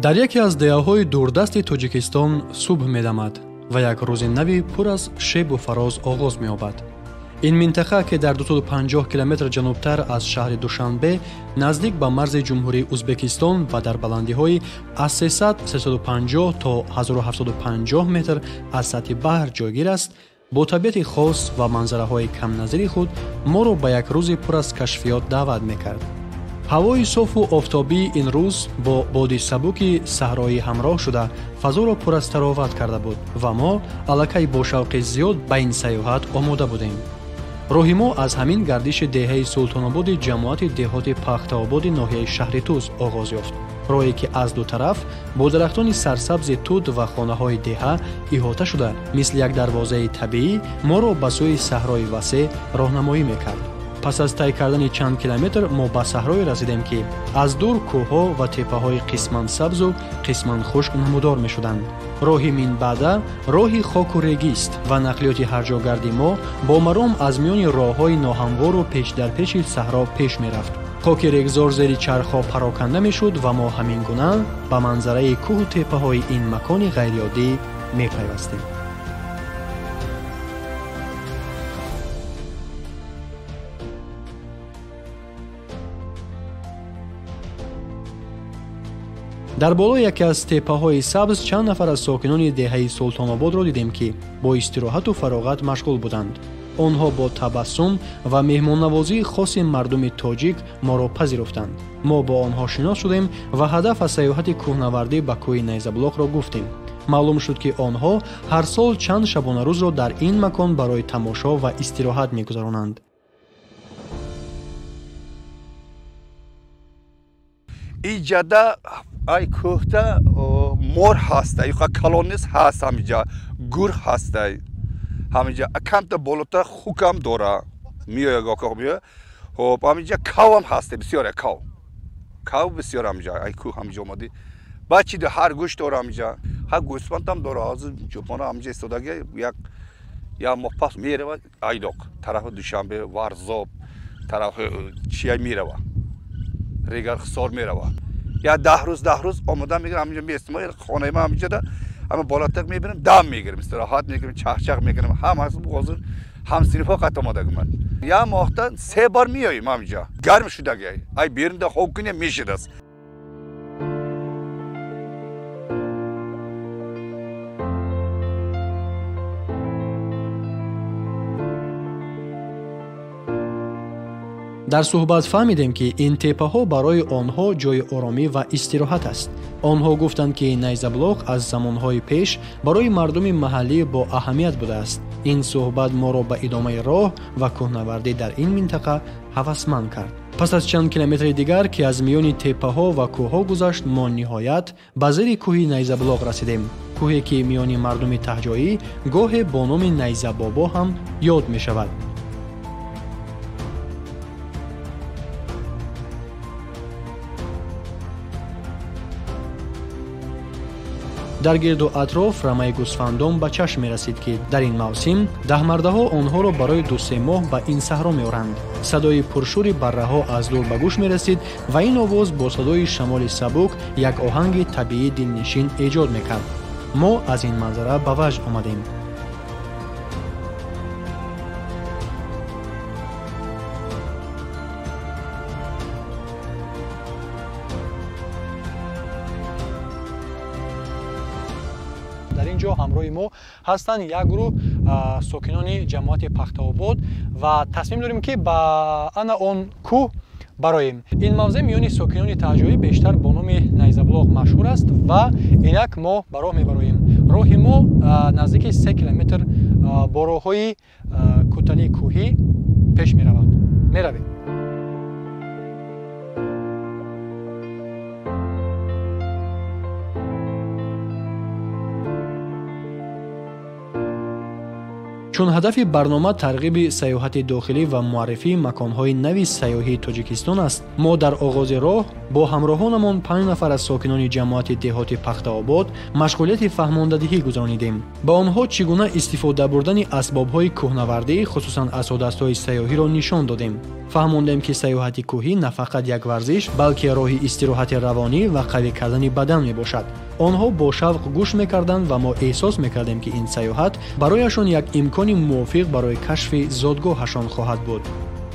дар яке аз деҳаҳои дурдасти Тоҷикистон субҳ медамад ва як рӯзи нави пур аз шебу фароз оғоз меёбад. ин минтақа ки дар 250 километр ҷанубтар аз шаҳри Душанбе наздик ба марзи ҷумҳурии Узбекистон ва дар баландиҳои аз 300-350 то 1750 метр аз сатҳи баҳр ҷойгир аст, бо табиати хос ва манзараҳои камназири худ моро ба як рӯзи пур аз кашфиёт даъват мекард. ҳавои софу офтобии ин рӯз бо боди сабуки саҳроӣ ҳамроҳ шуда фазоро пур аз тароват карда буд ва мо аллакай бо шавқи зиёд ба ин саёҳат омода будем. роҳи мо аз ҳамин гардиши деҳаи Султонободи ҷамоати деҳоти Пахтаободи ноҳияи шаҳри Туз оғоз ёфт. роҳе ки аз ду тараф бо дарахтони сарсабзи тут ва хонаҳои деҳа иҳота шуда мисли як дарвозаи табиӣ моро ба сӯи саҳрои васеъ роҳнамоӣ мекард. пас аз тай кардани чанд километр мо ба саҳрое расидем ки аз дур кӯҳҳо ва теппаҳои қисман сабзу қисман хушк намудор мешуданд. роҳи минбаъда роҳи хоку регист ва нақлиёти ҳарҷогарди мо бо маром аз миёни роҳҳои ноҳамвору печдарпечи саҳро пеш мерафт. хоки регзор зери чархҳо пароканда мешуд ва мо ҳамин гуна ба манзараи кӯҳу теппаҳои ин макони ғайриоддӣ мепайвастем. дар болои яке аз теппаҳои сабз чанд нафар аз сокинони деҳаи Султонободро дидем ки бо истироҳату фароғат машғул буданд. онҳо бо табассум ва меҳмоннавозии хоси мардуми тоҷик моро пазируфтанд. мо бо онҳо шинос шудем ва ҳадаф аз саёҳати кӯҳнавардӣ ба кӯҳи Найзаблоқро гуфтем. маълум шуд ки онҳо ҳар сол чанд шабонарӯзро дар ин макон барои тамошо ва истироҳат мегузаронанд. иҷада ай кӯҳта мор ҳаста, юқа калонис ҳаст, ҳамиҷа гур ҳаста, ҳамиҷа камта болота хукам дора миёя гокоҳ миёя. ҳоп ҳамиҷа кавам ҳаста, бисёр кав бисёр ҳамиҷа ай кӯҳ ҳамиҷа омадӣ бачи ҳар гӯшт дора ҳамиҷа ҳар гӯсфандам дора. ҳозир ҷопона ҳамиҷа истодагӣ як моҳ пас мерава айдоқ тарафи Душанбе Варзоб тарафи чия мерава регар хисор мерава. я 10 рӯз омода мегирам ҳамиҷа меистимо хонаи ман ҳамиҷада ҳама болотак мебирам дам мегирам истироҳат мекунам чахчах мекунам ҳамааш ҳозир ҳамсинфҳо қат омодагиман. я моҳта 3 бар меоем ҳамиҷа гарм шудаги ай берунда ҳокуне мешудаст. дар суҳбат фаҳмидем ки ин теппаҳо барои онҳо ҷои оромӣ ва истироҳат аст. онҳо гуфтанд ки Найзаблоқ аз замонҳои пеш барои мардуми маҳаллӣ бо аҳамият будааст. ин суҳбат моро ба идомаи роҳ ва кӯҳнавардӣ дар ин минтақа ҳавасманд кард. пас аз чанд километри дигар ки аз миёни теппаҳо ва кӯҳҳо гузашт, мо ниҳоят ба зери кӯҳи Найзаблоқ расидем. кӯҳе ки миёни мардуми таҳҷоӣ гоҳе бо номи Найзабобо ҳам ёд мешавад. дар гирду атроф рамаи гӯсфандон ба чашм мерасид ки дар ин мавсим даҳмардаҳо онҳоро барои 2-3 моҳ ба ин саҳро меоранд. садои пуршури барраҳо аз дур ба гӯш мерасид ва ин овоз бо садои шамоли сабук як оҳанги табиӣ дилнишин эҷод мекард. мо аз ин манзара ба ваҷд омадем. дар ин ҷо ҳамроҳи мо ҳастанд як гурӯҳ сокинони ҷамоати Пахтаобод ва тасмим дорем ки ба ана он кӯҳ бароем. ин мавзеъ миёни сокинони таҳҷоӣ бештар бо номи Найзаблоқ машҳур аст ва инак мо ба роҳ мебароем. роҳи мо наздики 3 километр бо роҳҳои кӯталии кӯҳӣ пеш меравад. меравем. чун ҳадафи барнома тарғиби саёҳати дохилӣ ва муаррифии маконҳои нави сайёҳии Тоҷикистон аст, мо дар оғози роҳ бо ҳамроҳонамон 5 нафар аз сокинони ҷамоати деҳоти Пахтаобод машғулияти фаҳмондадиҳӣ гузаронидем. ба онҳо чӣ гуна истифода бурдани асбобҳои кӯҳнавардӣ, хусусан асодастҳои сайёҳиро нишон додем. фаҳмондем ки сайёҳати кӯҳӣ на фақат як варзиш, балки роҳи истироҳати равонӣ ва қавӣ кардани бадан мебошад. онҳо бо шавқ гӯш мекарданд ва мо эҳсос мекардем ки ин сайёҳат барояшон як имкони мувофиқ барои кашфи зодгоҳашон хоҳад буд.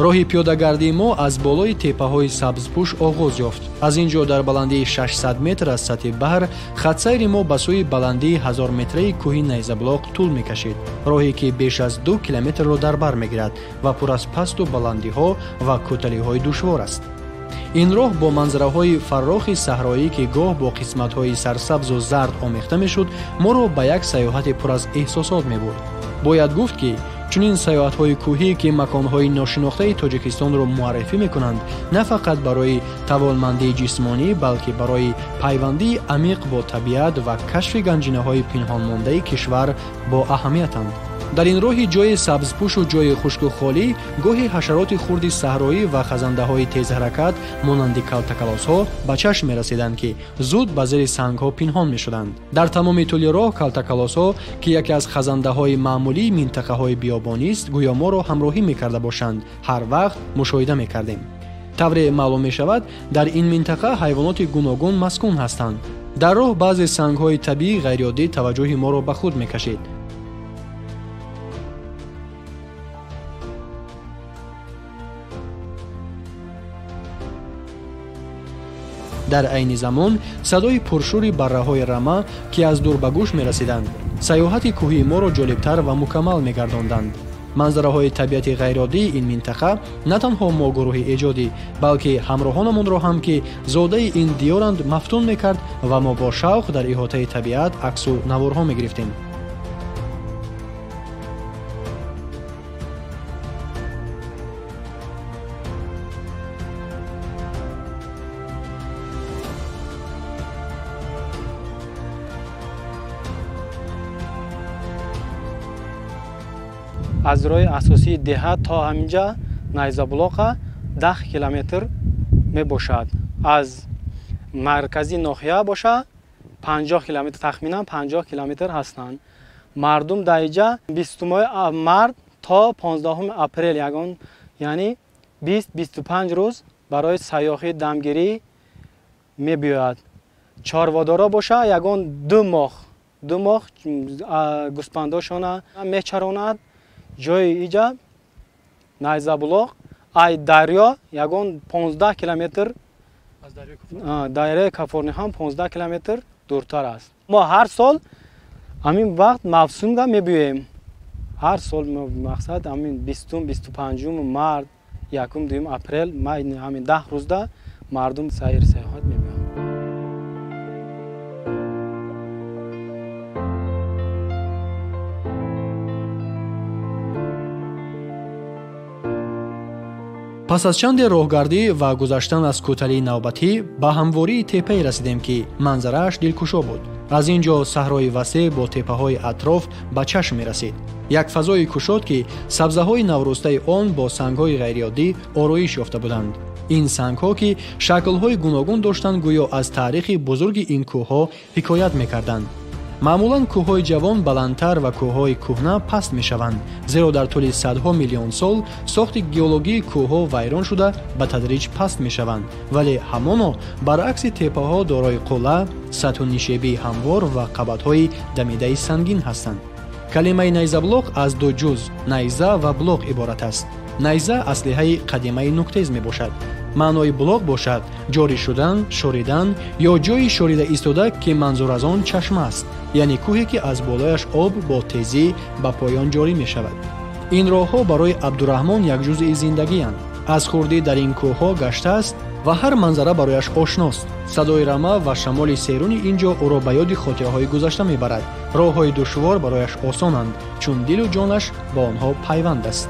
роҳи пиёдагардии мо аз болои теппаҳои сабзпӯш оғоз ёфт. аз ин ҷо дар баландии 600 метр аз сатҳи баҳр хатсайри мо ба сӯи баландии 1000 метраи кӯҳи Найзаблоқ тӯл мекашид. роҳе ки беш аз 2 километрро дар бар мегирад ва пур аз пасту баландиҳо ва кӯталиҳои душвор аст. ин роҳ бо манзараҳои фаррохи саҳроӣ ки гоҳ бо қисматҳои сарсабзу зард омехта мешуд, моро ба як сайёҳати пур аз эҳсосот мебурд. бояд гуфт ки чунин сайёҳатҳои кӯҳӣ ки маконҳои ношинохтаи Тоҷикистонро муаррифӣ мекунанд, на фақат барои тавонмандии ҷисмонӣ, балки барои пайвандии амиқ бо табиат ва кашфи ганҷинаҳои пинҳонмондаи кишвар бо аҳамиятанд. дар ин роҳи ҷои сабзпӯшу ҷои хушку холӣ гоҳи ҳашароти хурди саҳроӣ ва хазандаҳои тезҳаракат монанди калтакалосҳо ба чашм мерасиданд ки зуд ба зери сангҳо пинҳон мешуданд. дар тамоми тӯли роҳ калтакалосҳо ки яке аз хазандаҳои маъмулии минтақаҳои биёбонист, гӯё моро ҳамроҳӣ мекарда бошанд, ҳар вақт мушоҳида мекардем. тавре маълум мешавад, дар ин минтақа ҳайвоноти гуногун маскун ҳастанд. дар роҳ баъзе сангҳои табиӣ ғайриоддӣ таваҷҷӯҳи моро ба худ мекашид. дар айни замон садои пуршури барраҳои рама ки аз дур ба гӯш мерасиданд, сайёҳати кӯҳии моро ҷолибтар ва мукаммал мегардонданд. манзараҳои табиати ғайриоддии ин минтақа на танҳо мо гурӯҳи эҷодӣ, балки ҳамроҳонамонро ҳам ки зодаи ин диёранд мафтун мекард ва мо бо шавқ дар иҳотаи табиат аксу наворҳо мегирифтем. аз роҳи асосии деҳат то ҳаминҷа Найзаблоқа 10 километр мебошад. аз маркази ноҳия боша 50 километр, тахминан 50 километр ҳастанд. мардум дар инҷа 20 март то 15 апрел, ягон яъни 20-25 рӯз барои сайёҳӣ дамгирӣ мебиёяд. чорводоро боша ягон 2 моҳ гӯспандошона мечаронад. ҷои иҷа Найзаблоқ ай дарё ягон 15 километр, дарёи Кафорни ҳам 15 километр дуртар аст. мо ҳар сол ҳамин вақт мавсумда мебиёем. ҳар сол мақсад ҳамин 20-25 март, 1-2 апрел, ҳамин 10 рӯзда мардум сайр сайёҳат мебиёнд. пас аз чанде роҳгардӣ ва гузаштан аз кӯталии навбатӣ ба ҳамвории теппае расидем ки манзарааш дилкушо буд. аз ин ҷо саҳрои васеъ бо теппаҳои атроф ба чашм мерасид. як фазои кушод ки сабзаҳои наврӯстаи он бо сангҳои ғайриоддӣ ороиш ёфта буданд. ин сангҳо ки шаклҳои гуногун доштанд, гӯё аз таърихи бузурги ин кӯҳҳо ҳикоят мекарданд. маъмулан кӯҳҳои ҷавон баландтар ва кӯҳҳои кӯҳна паст мешаванд, зеро дар тӯли садҳо миллион сол сохти геологии кӯҳҳо вайрон шуда ба тадриҷ паст мешаванд, вале ҳамоно баръакси теппаҳо дорои қулла, сатҳу нишебии ҳамвор ва қабатҳои дамидаи сангин ҳастанд. калимаи Найзаблоқ аз ду ҷуз найза ва блоқ иборат аст. найза аслиҳаи қадимаи нуктез мебошад. маънои блоқ бошад ҷорӣ шудан, шоридан ё ҷои шорида истода ки манзур аз он чашма аст, яъне кӯҳе ки аз болояш об бо тезӣ ба поён ҷорӣ мешавад. ин роҳҳо барои Абдураҳмон як ҷузъи зиндагианд. аз хурдӣ дар ин кӯҳҳо гаштааст ва ҳар манзара барояш ошност. садои рама ва шамоли серуни ин ҷо ӯро ба ёди хотираҳои гузашта мебарад. роҳҳои душвор барояш осонанд, чун дилу ҷонаш ба онҳо пайванд аст.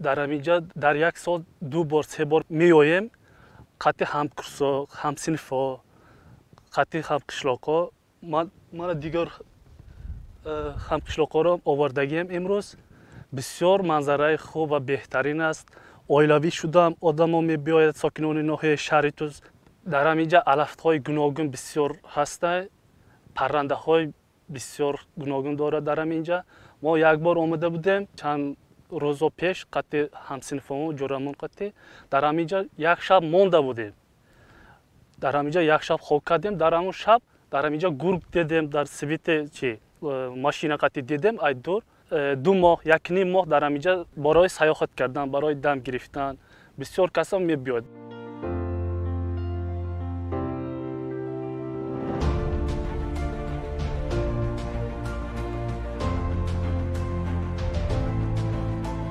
дар ҳаминҷа дар як сол 2 бор 3 бор меоем. қатъи ҳамкурсо, ҳамсинфо, қатъи ҳамкишлоқо, мана дигар ҳамкишлоқоро овардагиам имрӯз. бисёр манзараи хуб ва беҳтарин аст. оилавӣ шудам, одамо мебиёяд, сокинони ноҳияи шаҳри Туз. дар ҳаминҷа алафтҳои гуногун бисёр ҳастанд, паррандаҳои бисёр гуногун дорад дар ҳаминҷа. мо як бор омада будем чанд рӯзо пеш қати ҳамсинфамон ҷурамон қати дар ҳаминҷа як шаб монда будем. дар ҳаминҷа як шаб хоб кардем. Дар ҳамон шаб дар ҳаминҷа гург дидем, дар свите чи машина қати дидем. ай дур 2 моҳ 1.5 моҳ дар ҳаминҷа барои саёҳат кардан, барои дам гирифтан бисёр каса мебиёд.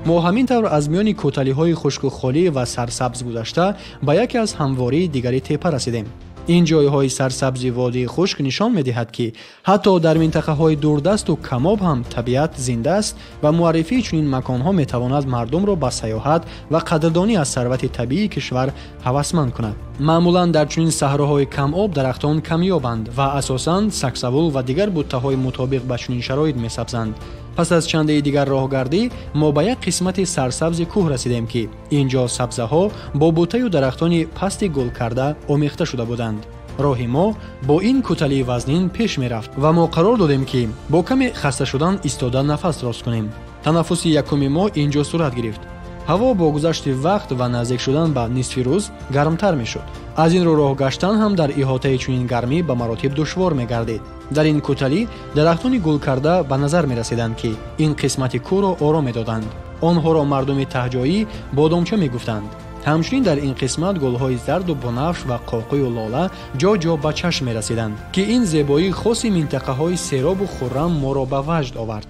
мо ҳамин тавр аз миёни кӯталиҳои хушку холӣ ва сарсабз гузашта ба яке аз ҳамвории дигари теппа расидем. ин ҷойҳои сарсабзи водии хушк нишон медиҳад ки ҳатто дар минтақаҳои дурдасту камоб ҳам табиат зинда аст ва муаррифии чунин маконҳо метавонад мардумро ба саёҳат ва қадрдонӣ аз сарвати табиии кишвар ҳавасманд кунад. маъмулан дар чунин саҳроҳои камоб дарахтон камёбанд ва асосан саксавул ва дигар буттаҳои мутобиқ ба чунин шароит месабзанд. пас аз чандаи дигар роҳгардӣ мо ба як қисмати сарсабзи кӯҳ расидем ки инҷо сабзаҳо бо буттаю дарахтони пасти гул карда омехта шуда буданд. роҳи мо бо ин кӯталии вазнин пеш мерафт ва мо қарор додем ки бо каме хаста шудан истода нафас рост кунем. танаффуси якуми мо инҷо сурат гирифт. ҳаво бо гузашти вақт ва наздик шудан ба нисфи рӯз гармтар мешуд. аз ин рӯ роҳ гаштан ҳам дар иҳотаи чунин гармӣ ба маротиб душвор мегардид. дар ин кӯталӣ дарахтони гул карда ба назар мерасиданд ки ин қисмати кӯҳро ором медоданд. онҳоро мардуми таҳҷоӣ бодомча мегуфтанд. ҳамчунин дар ин қисмат гулҳои зарду бунафш ва қоқӯю лола ҷо ҷо ба чашм мерасиданд ки ин зебоии хоси минтақаҳои серобу хуррам моро ба ваҷд овард.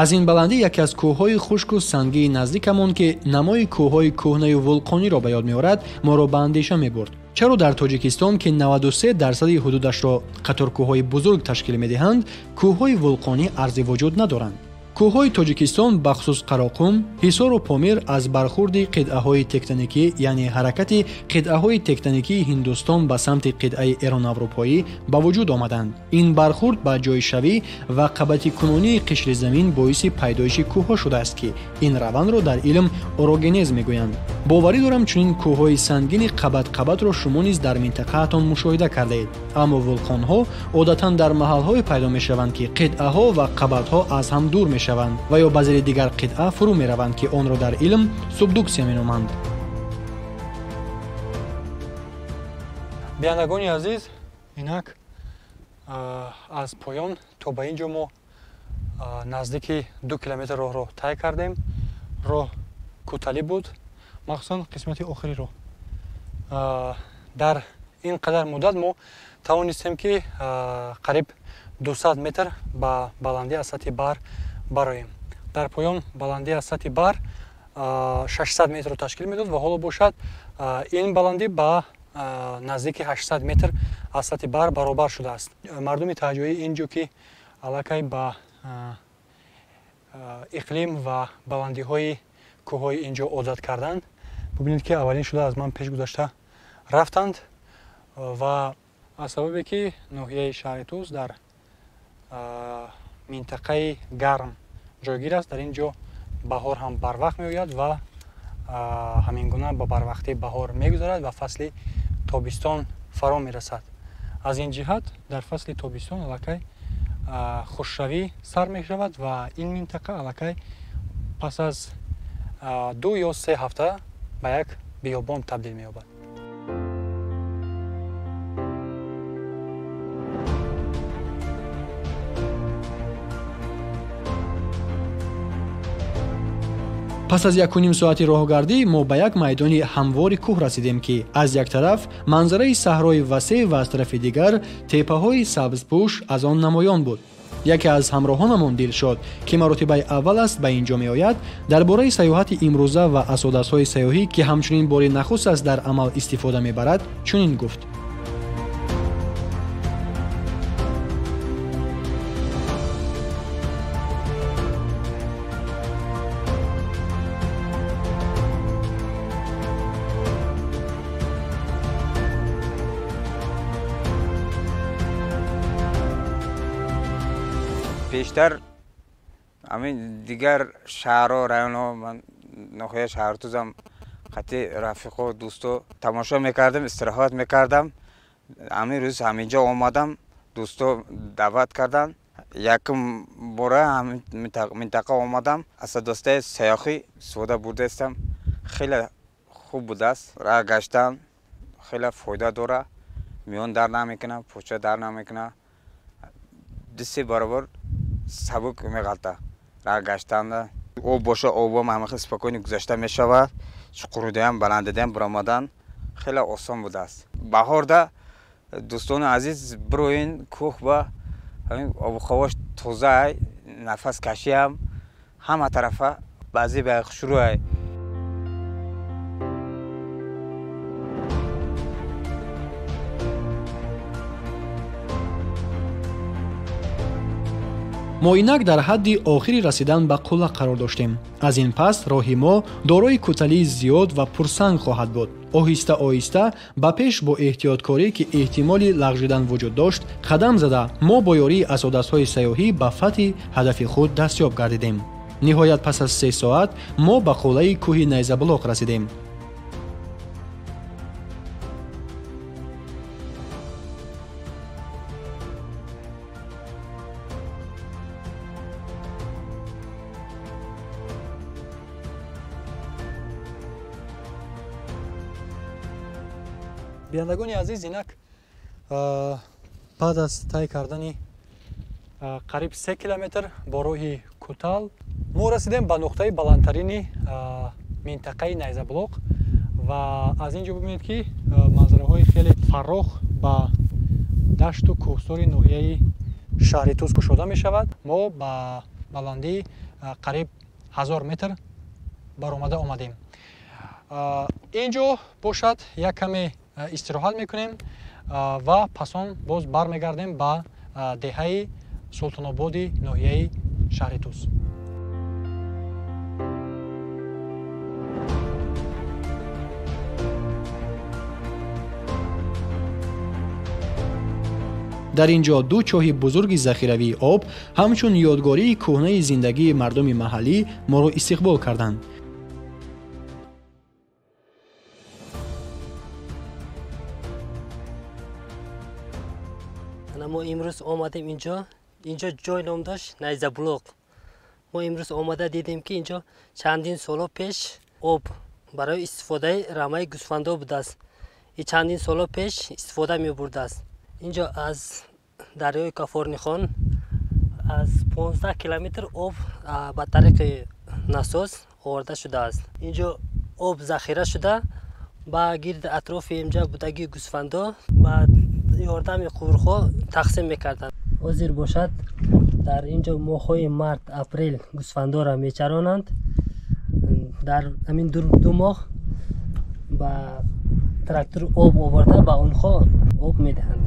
аз ин баландӣ яке аз кӯҳҳои хушку сангии наздикамон ки намои кӯҳҳои кӯҳнаю вулқониро ба ёд меорад моро ба андеша мебурд. чаро дар тоҷикистон ки 93% ҳудудашро қаторкӯҳҳои бузург ташкил медиҳанд, кӯҳҳои вулқонӣ арзи вуҷуд надоранд. кӯҳҳои тоҷикистон бахусус қароқум, ҳисору помир аз бархурди қитъаҳои тектоникӣ яъне ҳаракати қитъаҳои тектоникии ҳиндустон ба самти қитъаи эронаврупоӣ ба вуҷуд омаданд. ин бархурд ба ҷойшавӣ ва қабатикунонии қишри замин боиси пайдоиши кӯҳҳо шудааст ки ин равандро дар илм орогенез мегӯянд. боварӣ дорам чунин кӯҳҳои сангини қабат-қабатро шумо низ дар минтақаатон мушоҳида кардаед. аммо вулқонҳо одатан дар маҳалҳое пайдо мешаванд ки қитъаҳо ва қабатҳо аз ҳам дур мешаванд ва ё ба зери дигар қитъа фурӯ мераванд ки онро дар илм субдуксия меноманд. биянагони азиз, инак аз поён то ба ин ҷо мо наздики 2 километр роҳро тай кардем. роҳ кӯталӣ буд, махсусан қисмати охири роҳ. дар ин қадар муддат мо тавонистем ки қариб 200 метр ба баландӣ аз сатҳи баҳр бароем. дар поён баландӣ аз сатҳи баҳр 600 метрро ташкил медод ва ҳоло бошад ин баландӣ ба наздики 800 метр аз сатҳи баҳр баробар шудааст. мардуми таҳҷоӣ ин ҷо ки аллакай ба иқлим ва баландиҳои кӯҳҳои ин ҷо одат карданд. бубинед ки аввалин шуда аз ман пеш гузашта рафтанд ва аз сабабе ки ноҳияи шаҳри Туз дар минтақаи гарм ҷойгир аст, дар ин ҷо баҳор ҳам барвақт меояд ва ҳамин гуна ба барвақтӣ баҳор мегузарад ва фасли тобистон фаро мерасад. аз ин ҷиҳат дар фасли тобистон аллакай хушравӣ сар мешавад ва ин минтақа аллакай пас аз 2 ё 3 ҳафта ба як биёбон табдил меёбад. пас аз 1.5 соати роҳгардӣ мо ба як майдони ҳамвори кӯҳ расидем ки аз як тараф манзараи саҳрои васеъ ва аз тарафи дигар теппаҳои сабзпӯш аз он намоён буд. яке аз ҳамроҳонамон Дилшод ки маротибаи аввал аст ба ин ҷо меояд, дар бораи саёҳати имрӯза ва асодасҳои саёҳӣ ки ҳамчунин бори нахуст аст дар амал истифода мебарад чунин гуфт. пештар ҳамин дигар шаҳрҳо районҳо ман ноҳияи шаҳртузам қати рафиқо дӯсто тамошо мекардам, истироҳат мекардам. ҳамин рӯз ҳамин ҷо омадам, дӯсто даъват карданд. яким бора минтақа омадам асадосте сайохи сода бурдестам хела хуб будас ра гаштан хела фойда дора мион дар намекуна поча дар намекуна диси барабар сабук мегалта ра гаштан об боша оба мамахи спокойно гузашта мешавад чуқурудам баландадам бурамадан хела осон будас баҳорда дӯстони азиз бироин кӯҳ ба обу ҳавош тоза нафас кашиам ҳама тарафа баъзе ба хушрӯ мо инак дар ҳадди охири расидан ба қулла қарор доштем. аз ин пас роҳи мо дорои кӯталии зиёд ва пурсанг хоҳад буд. оҳиста оҳиста ба пеш бо эҳтиёткорӣ ки эҳтимоли лағжидан вуҷуд дошт қадам зада мо бо ёрии асодастҳои сайёҳӣ ба фатҳи ҳадафи худ дастёб гардидем. ниҳоят пас аз 3 соат мо ба қуллаи кӯҳи найзабулоқ расидем. бинандагони азиз, инак баъд аз тай кардани қариб 3 километр бо роҳи кӯтал мо расидем ба нуқтаи баландтарини минтақаи найзабулоқ ва аз ин ҷо бибинед ки манзараҳои хеле фарроғ ба дашту кӯҳсори ноҳияи шаҳри Туз кушода мешавад. мо ба баландии қариб 1000 метр баромада омадем. ин ҷо бошад як каме истироҳат мекунем ва пасон боз бармегардем ба деҳаи султонободи ноҳияи шаҳри Туз. дар ин ҷо ду чоҳи бузурги захиравии об ҳамчун ёдгории кӯҳнаи зиндагии мардуми маҳаллӣ моро истиқбол карданд. мо имрӯз омадем инҷо ҷой ном дошт Найзабулоқ. мо имрӯз омада дидем ки инҷо чандин сола пеш об барои истифодаи рамаи гӯсфандо будааст. и чандин сола пеш истифода мебурдааст. инҷо аз дарёи Кафорнихон аз 15 километр об ба тариқи насос оварда шудааст. инҷо об захира шуда ба гирди атрофи инҷа будагии гӯсфандо ба ёрдами қуврхо тақсим мекарданд. ҳозир бошад дар инҷо моҳҳои март апрел гӯсфандора мечаронанд. дар ҳамин ду моҳ ба трактор об оварда ба онҳо об медиҳанд.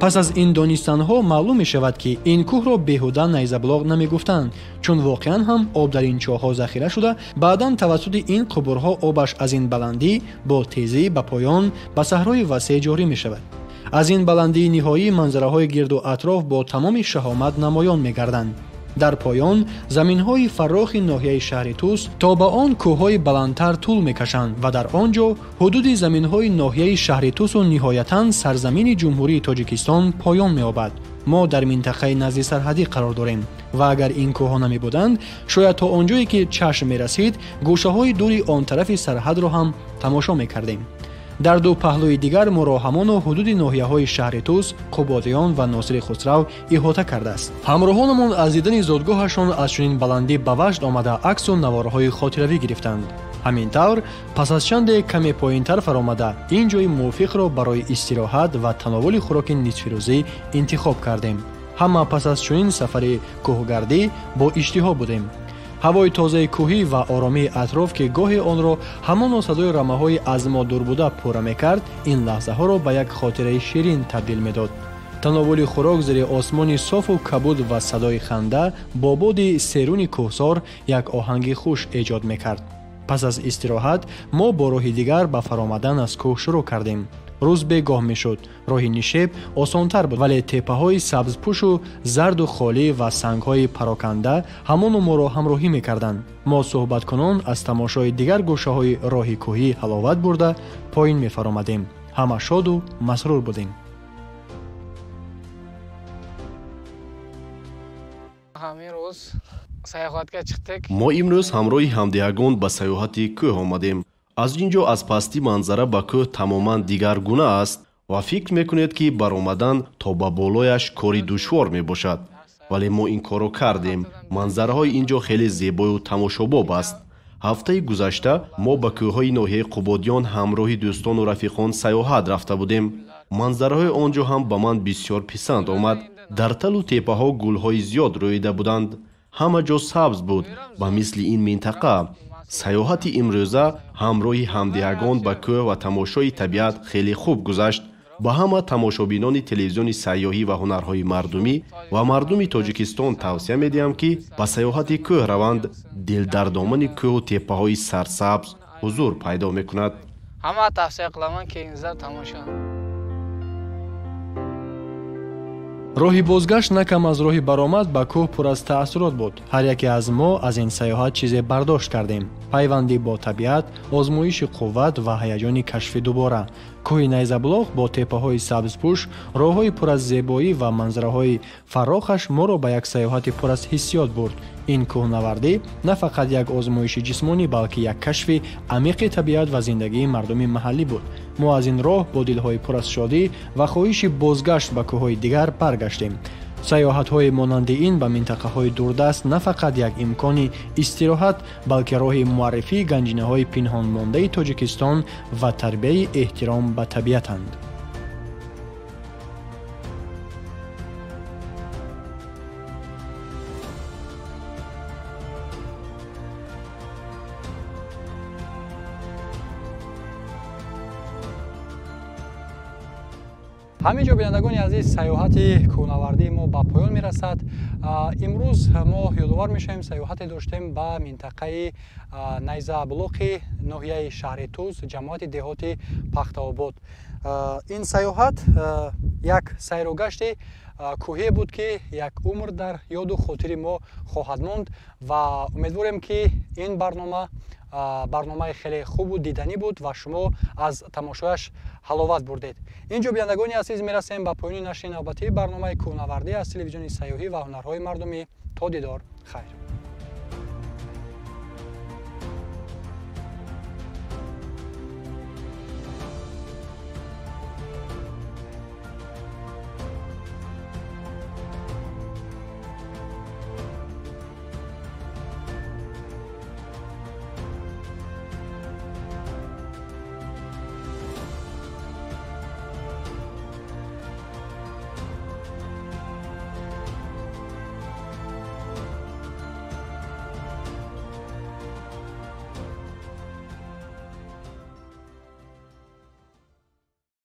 пас аз ин донистанҳо маълум мешавад ки ин кӯҳро беҳуда Найзабулоқ намегуфтанд, чун воқеан ҳам об дар ин чоҳҳо захира шуда баъдан тавассути ин қубурҳо обаш аз ин баландӣ бо тезӣ ба поён ба саҳрои васеъ ҷорӣ мешавад. аз ин баландии ниҳоӣ манзараҳои гирду атроф бо тамоми шаҳомат намоён мегарданд. дар поён заминҳои фаррохи ноҳияи шаҳри Туз то ба он кӯҳҳои баландтар тӯл мекашанд ва дар он ҷо ҳудуди заминҳои ноҳияи шаҳри Тузу ниҳоятан сарзамини ҷумҳурии Тоҷикистон поён меёбад. мо дар минтақаи назди сарҳадӣ қарор дорем ва агар ин кӯҳҳо намебуданд, шояд то он ҷое ки чашм мерасид, гӯшаҳои дури он тарафи сарҳадро ҳам тамошо мекардем. дар ду паҳлӯи дигар моро ҳамоно ҳудуди ноҳияҳои шаҳри Туз, Қубодиён ва Носири Хусрав иҳота кардааст. ҳамроҳонамон аз дидани зодгоҳашон аз чунин баландӣ ба ваҷд омада аксу навораҳои хотиравӣ гирифтанд. ҳамин тавр пас аз чанде каме поинтар фаромада ин ҷои мувофиқро барои истироҳат ва тановули хӯроки нисфирӯзӣ интихоб кардем. ҳама пас аз чунин сафари кӯҳгардӣ бо иштиҳо будем. ҳавои тозаи кӯҳӣ ва оромии атроф ки гоҳе онро ҳамоно садои рамаҳои аз мо дурбуда пурра мекард, ин лаҳзаҳоро ба як хотираи ширин табдил медод. тановули хӯрок зери осмони софу кабуд ва садои ханда бо боди серуни кӯҳсор як оҳанги хуш эҷод мекард. пас аз истироҳат мо бо роҳи дигар ба фаромадан аз кӯҳ шурӯъ кардем. рӯз бегоҳ мешуд. роҳи нишеб осонтар буд, вале теппаҳои сабзпӯшу зарду холӣ ва сангҳои пароканда ҳамоно моро ҳамроҳӣ мекарданд. мо суҳбаткунон аз тамошои дигар гӯшаҳои роҳи кӯҳӣ ҳаловат бурда поин мефаромадем. ҳама шоду масрур будем. امروز سیاحتگاه چختک. ما امروز ҳамроҳи ҳамдиҳагон ба сайёҳати кӯҳ омадем. аз ин ҷо аз пастӣ манзара ба кӯҳ тамоман дигар гуна аст ва фикр мекунед ки баромадан то ба болояш кори душвор мебошад, вале мо ин корро кардем. манзараҳои ин ҷо хеле зебою тамошобоб аст. ҳафтаи гузашта мо ба кӯҳҳои ноҳияи қубодиён ҳамроҳи дӯстону рафиқон сайёҳат рафта будем. манзараҳои он ҷо ҳам ба ман бисёр писанд омад. дар талу теппаҳо гулҳои зиёд рӯида буданд. ҳама ҷо сабз буд ба мисли ин минтақа. сайёҳати имрӯза ҳамроҳи ҳамдиҳагон ба кӯҳ ва тамошои табиат хеле хуб гузашт. ба ҳама тамошобинони телевизиони сайёҳӣ ва ҳунарҳои мардумӣ ва мардуми Тоҷикистон тавсия медиҳам ки ба сайёҳати кӯҳ раванд. дил дар домани кӯҳу теппаҳои сарсабз ҳузур пайдо мекунад. ҳама тавсия қиламан ки инзар тамошо. роҳи бозгашт на кам аз роҳи баромад ба кӯҳ пур аз таассурот буд. ҳар яке аз мо аз ин сайёҳат чизе бардошт кардем. пайвандӣ бо табиат, озмоиши қувват ва ҳаяҷони кашфи дубора. кӯҳи Найзабулоқ бо теппаҳои сабзпӯш, роҳҳои пур аз зебоӣ ва манзараҳои фаррохаш моро ба як сайёҳати пур аз ҳиссиёт бурд. ин кӯҳнавардӣ на фақат як озмоиши ҷисмонӣ, балки як кашфи амиқи табиат ва зиндагии мардуми маҳаллӣ буд. мо аз ин роҳ бо дилҳои пур аз шодӣ ва хоҳиши бозгашт ба кӯҳҳои дигар баргаштем. сайёҳатҳои монанди ин ба минтақаҳои дурдаст на фақат як имкони истироҳат, балки роҳи муаррифии ганҷинаҳои пинҳонмондаи Тоҷикистон ва тарбияи эҳтиром ба табиатанд. ҳамин ҷо бинандагони азиз, сайёҳати кӯҳнавардии мо ба поён мерасад. имрӯз мо ёдовар мешавем сайёҳате доштем ба минтақаи Найзабулоқи ноҳияи шаҳри Туз, ҷамоати деҳоти Пахтаобод. ин сайёҳат як сайрогашти кӯҳие буд ки як умр дар ёду хотири мо хоҳад монд ва умедворем ки ин барномаи хеле хубу диданӣ буд ва шумо аз тамошояш ҳаловат бурдед. ин ҷо бинандагони азиз мерасем ба поёни нашри навбатии барномаи кӯҳнавардӣ аз телевизиони сайёҳӣ ва ҳунарҳои мардумӣ. То дидор хайр.